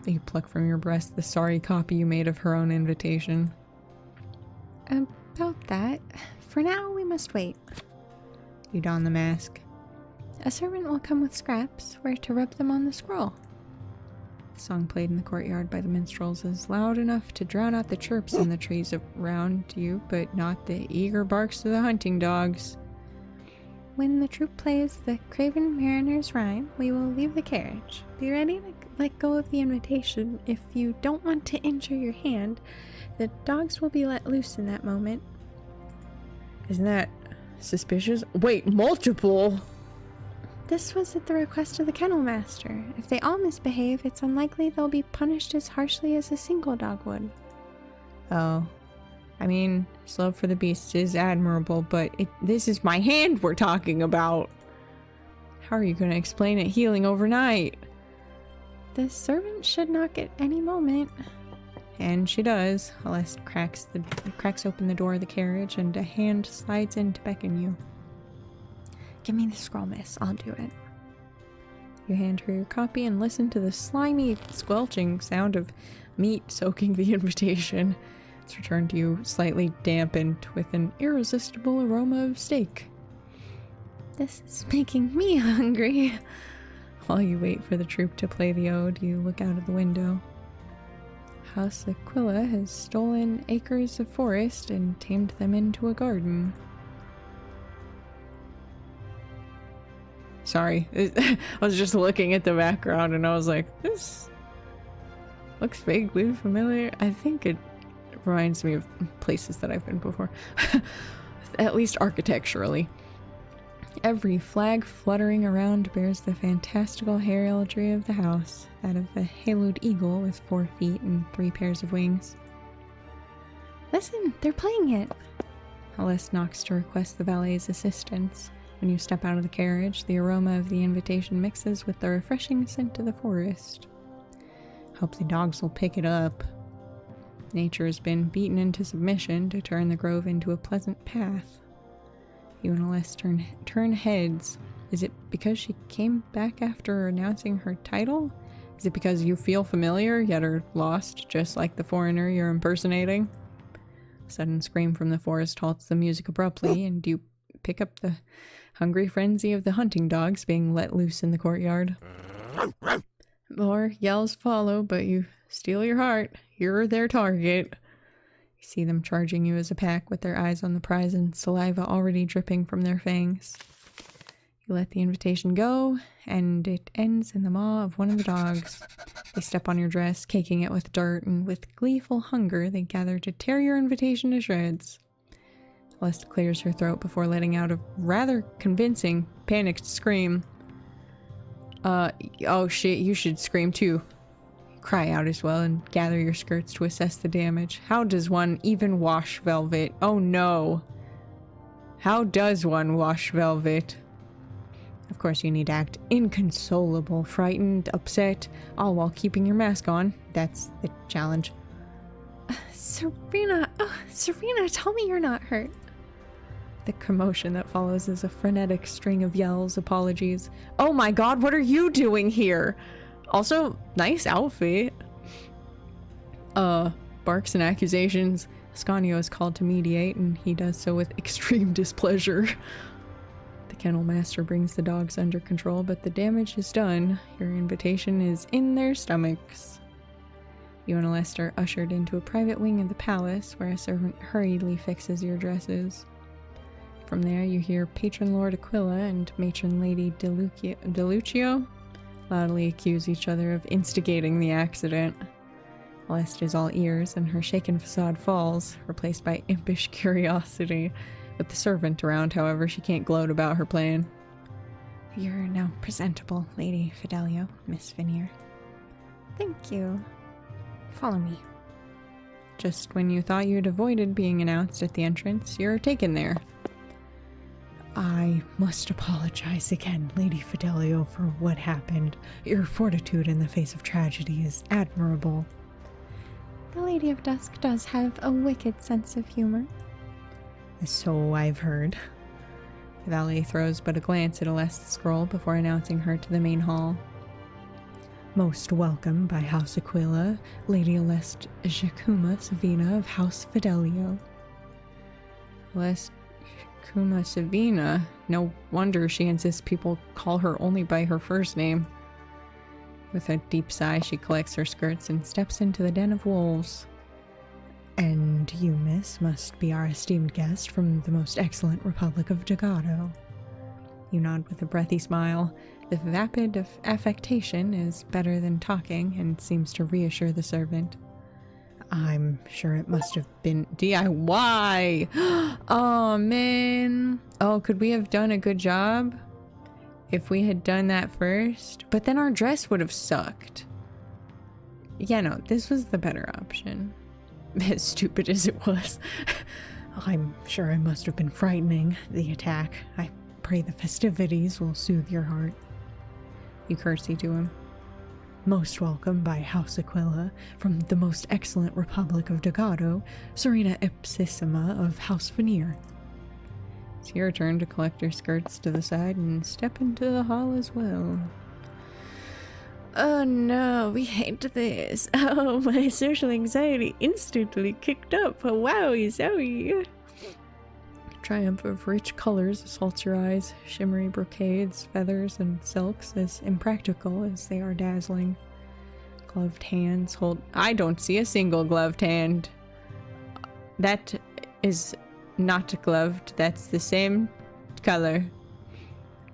You pluck from your breast the sorry copy you made of her own invitation. About that, for now we must wait. You don the mask. A servant will come with scraps, where to rub them on the scroll. The song played in the courtyard by the minstrels is loud enough to drown out the chirps in the trees around you, but not the eager barks of the hunting dogs. When the troupe plays the Craven Mariner's Rhyme, we will leave the carriage. Be ready to let go of the invitation. If you don't want to injure your hand, the dogs will be let loose in that moment. Isn't that suspicious? Wait, multiple? This was at the request of the kennel master. If they all misbehave, it's unlikely they'll be punished as harshly as a single dog would. Oh. I mean, his love for the beasts is admirable, but this is my hand we're talking about. How are you going to explain it healing overnight? The servant should knock at any moment. And she does. Celeste cracks open the door of the carriage, and a hand slides in to beckon you. Give me the scroll, miss. I'll do it. You hand her your copy and listen to the slimy, squelching sound of meat soaking the invitation. It's returned to you slightly dampened with an irresistible aroma of steak. This is making me hungry. While you wait for the troupe to play the ode, you look out of the window. House Aquila has stolen acres of forest and tamed them into a garden. Sorry, I was just looking at the background and I was like, this looks vaguely familiar. I think it reminds me of places that I've been before, at least architecturally. Every flag fluttering around bears the fantastical heraldry of the house, that of a haloed eagle with 4 feet and 3 pairs of wings. Listen, they're playing it. Celeste knocks to request the valet's assistance. When you step out of the carriage, the aroma of the invitation mixes with the refreshing scent of the forest. Hope the dogs will pick it up. Nature has been beaten into submission to turn the grove into a pleasant path. You and Celeste turn heads. Is it because she came back after announcing her title? Is it because you feel familiar yet are lost, just like the foreigner you're impersonating? A sudden scream from the forest halts the music abruptly, and you pick up the hungry frenzy of the hunting dogs being let loose in the courtyard. More yells follow, but you steal your heart. You're their target. You see them charging you as a pack with their eyes on the prize and saliva already dripping from their fangs. You let the invitation go, and it ends in the maw of one of the dogs. They step on your dress, caking it with dirt, and with gleeful hunger they gather to tear your invitation to shreds. Celeste clears her throat before letting out a rather convincing, panicked scream. Oh shit, you should scream too. You cry out as well and gather your skirts to assess the damage. How does one even wash velvet? Oh no. How does one wash velvet? Of course you need to act inconsolable, frightened, upset, all while keeping your mask on. That's the challenge. Serena, tell me you're not hurt. The commotion that follows is a frenetic string of yells, apologies. Oh my god, what are you doing here? Also, nice outfit. Barks and accusations. Ascanio is called to mediate, and he does so with extreme displeasure. The kennel master brings the dogs under control, but the damage is done. Your invitation is in their stomachs. You and Celeste are ushered into a private wing of the palace, where a servant hurriedly fixes your dresses. From there, you hear Patron Lord Aquila and Matron Lady Delucio loudly accuse each other of instigating the accident. Celeste is all ears, and her shaken facade falls, replaced by impish curiosity. With the servant around, however, she can't gloat about her plan. You're now presentable, Lady Fidelio, Miss Veneer. Thank you. Follow me. Just when you thought you'd avoided being announced at the entrance, you're taken there. I must apologize again, Lady Fidelio, for what happened. Your fortitude in the face of tragedy is admirable. The Lady of Dusk does have a wicked sense of humor. So I've heard. The valet throws but a glance at Celeste's scroll before announcing her to the main hall. Most welcome by House Aquila, Lady Celeste Jacuma Savina of House Fidelio. Celeste Jacuma Savina? No wonder she insists people call her only by her first name. With a deep sigh, she collects her skirts and steps into the den of wolves. And you, miss, must be our esteemed guest from the most excellent Republic of Degado. You nod with a breathy smile. The vapid affectation is better than talking and seems to reassure the servant. I'm sure it must have been DIY! Oh, man. Oh, could we have done a good job if we had done that first? But then our dress would have sucked. Yeah, no, this was the better option. As stupid as it was. I'm sure it must have been frightening, the attack. I pray the festivities will soothe your heart. You curtsy to him. Most welcome by House Aquila, from the most excellent Republic of Dogado, Serena Ipsissima of House Veneer. It's your turn to collect your skirts to the side and step into the hall as well. Oh no, we hate this. Oh, my social anxiety instantly kicked up. Oh, wowie zowie. Triumph of rich colors assaults your eyes. Shimmery brocades, feathers, and silks, as impractical as they are dazzling. Gloved hands hold... I don't see a single gloved hand. That is not gloved. That's the same color.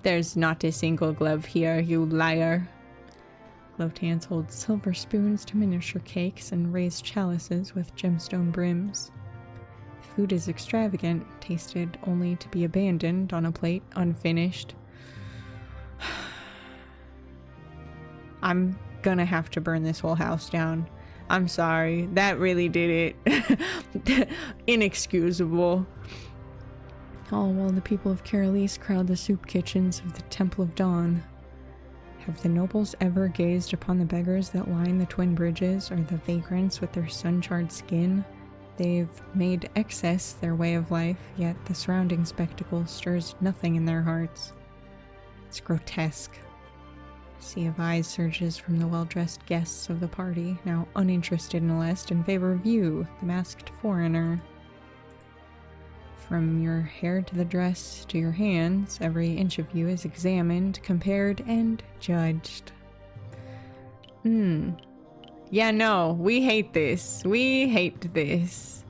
There's not a single glove here, you liar. Gloved hands hold silver spoons to miniature cakes and raised chalices with gemstone brims. Food is extravagant, tasted only to be abandoned on a plate, unfinished. I'm gonna have to burn this whole house down. I'm sorry. That really did it. Inexcusable. All while the people of Carolis crowd the soup kitchens of the Temple of Dawn. Have the nobles ever gazed upon the beggars that line the twin bridges, or the vagrants with their sun-charred skin? They've made excess their way of life, yet the surrounding spectacle stirs nothing in their hearts. It's grotesque. A sea of eyes surges from the well-dressed guests of the party, now uninterested in the list in favor of you, the masked foreigner. From your hair to the dress to your hands, every inch of you is examined, compared, and judged. Yeah, no, we hate this. We hate this.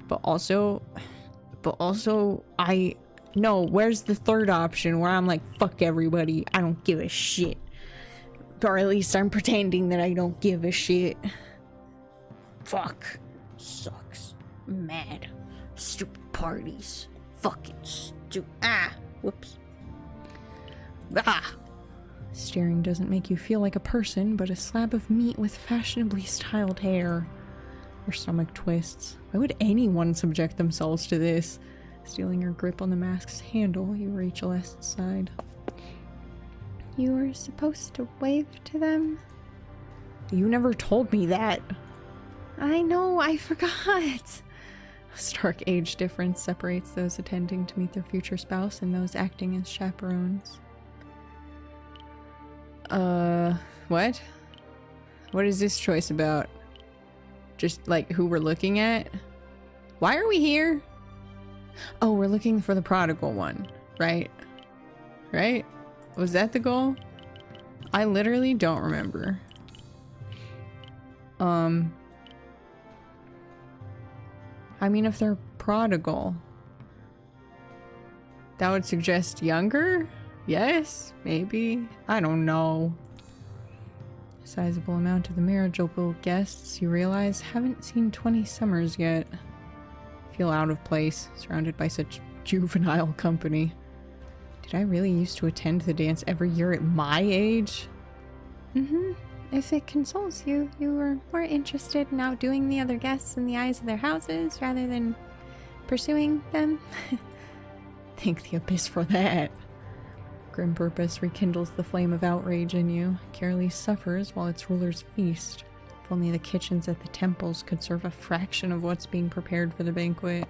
But also, no, where's the third option where I'm like, fuck everybody, I don't give a shit. Or at least I'm pretending that I don't give a shit. Fuck. Sucks. Mad. Stupid parties. Fucking stupid. Whoops. Staring doesn't make you feel like a person, but a slab of meat with fashionably styled hair. Your stomach twists. Why would anyone subject themselves to this? Stealing your grip on the mask's handle, you reach Celeste's side. You were supposed to wave to them? You never told me that. I know, I forgot. A stark age difference separates those attending to meet their future spouse and those acting as chaperones. What? What is this choice about? Just, like, who we're looking at? Why are we here? Oh, we're looking for the prodigal one, right? Right? Was that the goal? I literally don't remember. I mean, if they're prodigal, that would suggest younger? Yes? Maybe? I don't know. A sizable amount of the marriageable guests, you realize, haven't seen 20 summers yet. Feel out of place, surrounded by such juvenile company. Did I really used to attend the dance every year at my age? If it consoles you, you were more interested in outdoing the other guests in the eyes of their houses rather than pursuing them. Thank the abyss for that. Grim purpose rekindles the flame of outrage in you. Carolis suffers while its rulers feast. If only the kitchens at the temples could serve a fraction of what's being prepared for the banquet.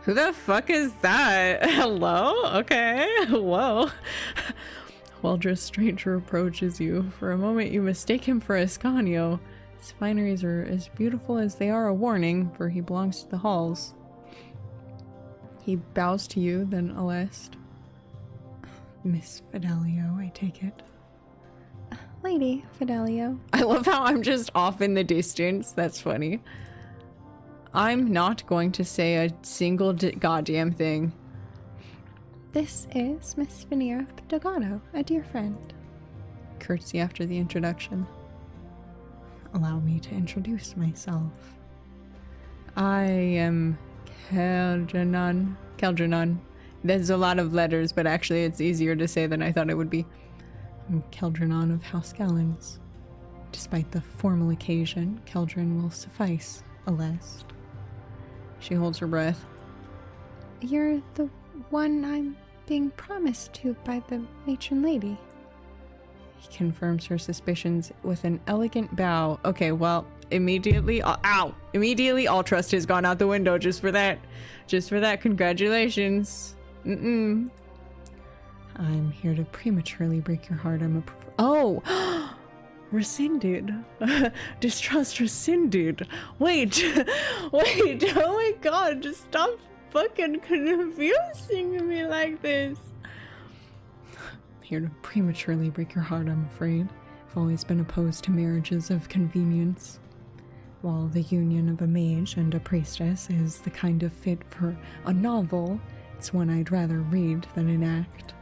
Who the fuck is that? Hello? Okay. Whoa. Well-dressed stranger approaches you. For a moment you mistake him for Ascanio. His fineries are as beautiful as they are a warning, for he belongs to the halls. He bows to you, then Celeste. Miss Fidelio, I take it. Lady Fidelio. I love how I'm just off in the distance. That's funny. I'm not going to say a single goddamn thing. This is Miss Veneer of Dogado, a dear friend. Curtsy after the introduction. Allow me to introduce myself. I am Keldrenon. There's a lot of letters, but actually it's easier to say than I thought it would be. I'm Keldrenon of House Gallants. Despite the formal occasion, Keldren will suffice, Celeste. She holds her breath. You're the one I'm being promised to by the matron lady. He confirms her suspicions with an elegant bow. Okay, well, immediately, immediately all trust has gone out the window just for that. Just for that, congratulations. I'm here to prematurely break your heart. Oh! Rescinded. Distrust rescinded. Wait. Wait. Oh my god, just stop fucking confusing me like this. I'm here to prematurely break your heart, I'm afraid. I've always been opposed to marriages of convenience. While the union of a mage and a priestess is the kind of fit for a novel, it's one I'd rather read than enact.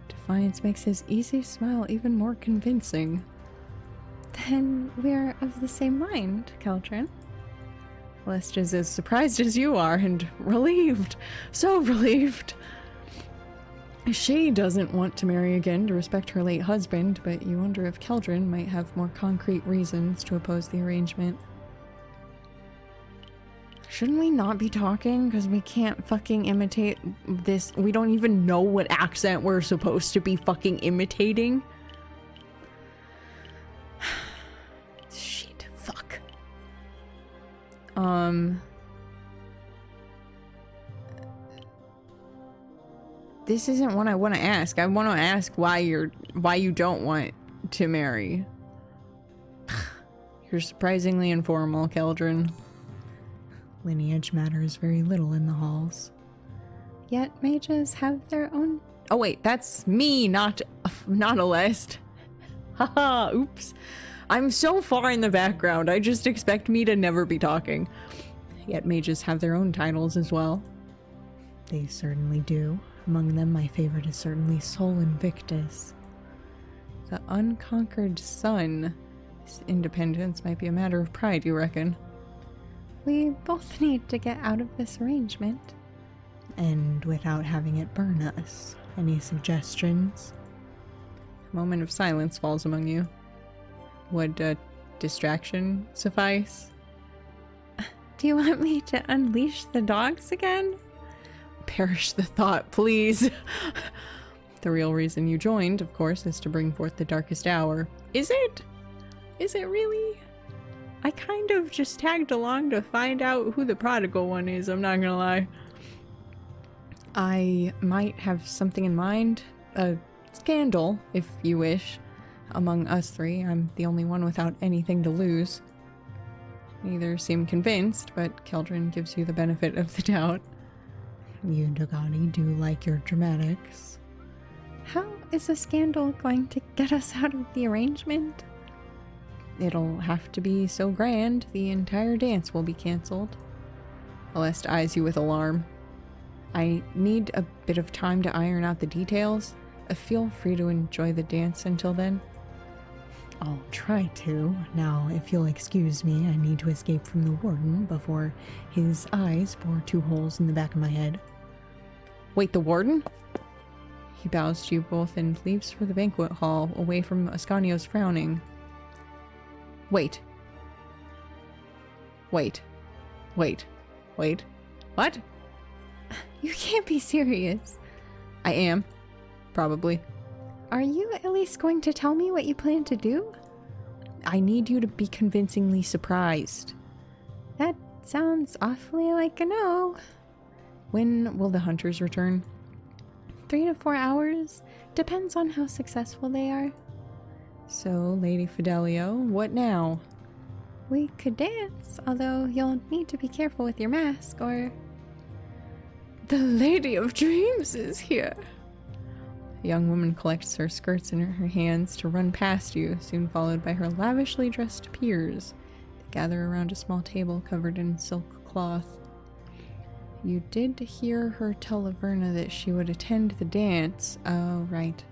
Defiance makes his easy smile even more convincing. Then we're of the same mind, Keldrin. Lest is as surprised as you are, and relieved. So relieved. She doesn't want to marry again to respect her late husband, but you wonder if Keldrin might have more concrete reasons to oppose the arrangement. Shouldn't we not be talking? Because we can't fucking imitate this. We don't even know what accent we're supposed to be fucking imitating. Shit, fuck. This isn't what I want to ask. I want to ask why you don't want to marry. You're surprisingly informal, Keldrin. Lineage matters very little in the halls. Yet mages have their own... Oh wait, that's me, not Alest. Haha, oops. I'm so far in the background, I just expect me to never be talking. Yet mages have their own titles as well. They certainly do. Among them, my favorite is certainly Sol Invictus. The unconquered sun. His independence might be a matter of pride, you reckon? We both need to get out of this arrangement. And without having it burn us. Any suggestions? A moment of silence falls among you. Would a distraction suffice? Do you want me to unleash the dogs again? Perish the thought, please. The real reason you joined, of course, is to bring forth the darkest hour. Is it? Is it really? I kind of just tagged along to find out who the prodigal one is, I'm not gonna lie. I might have something in mind. A scandal, if you wish. Among us three, I'm the only one without anything to lose. Neither seem convinced, but Keldrin gives you the benefit of the doubt. You Dogani do like your dramatics. How is a scandal going to get us out of the arrangement? It'll have to be so grand, the entire dance will be cancelled. Alest eyes you with alarm. I need a bit of time to iron out the details. Feel free to enjoy the dance until then. I'll try to. Now, if you'll excuse me, I need to escape from the warden before his eyes bore 2 holes in the back of my head. Wait, the warden? He bows to you both and leaves for the banquet hall, away from Ascanio's frowning. Wait. Wait. Wait. Wait. What? You can't be serious. I am. Probably. Are you at least going to tell me what you plan to do? I need you to be convincingly surprised. That sounds awfully like a no. When will the hunters return? 3 to 4 hours. Depends on how successful they are. So, Lady Fidelio, what now? We could dance, although you'll need to be careful with your mask, or... The Lady of Dreams is here. The young woman collects her skirts in her hands to run past you, soon followed by her lavishly dressed peers. They gather around a small table covered in silk cloth. You did hear her tell Laverna that she would attend the dance. Oh, right.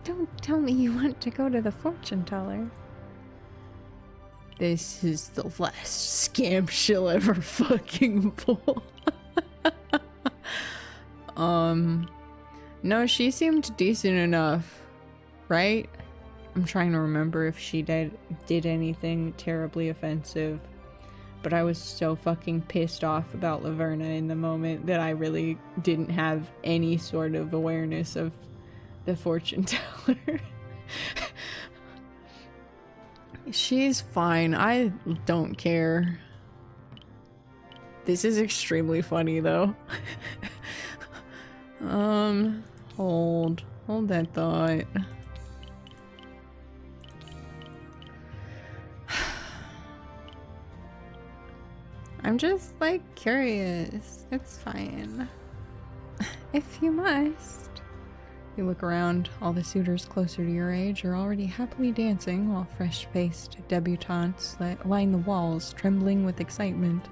Don't tell me you want to go to the fortune teller. This is the last scam she'll ever fucking pull. No, she seemed decent enough, right? I'm trying to remember if she did anything terribly offensive. But I was so fucking pissed off about Laverna in the moment that I really didn't have any sort of awareness of the fortune teller. She's fine. I don't care. This is extremely funny though. Hold that thought. I'm just like curious. It's fine. If you must. You look around, all the suitors closer to your age are already happily dancing while fresh-faced debutantes line the walls, trembling with excitement.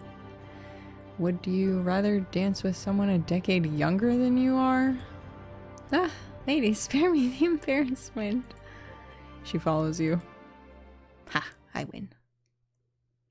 Would you rather dance with someone a decade younger than you are? Ah, lady, spare me the embarrassment. She follows you. Ha, I win.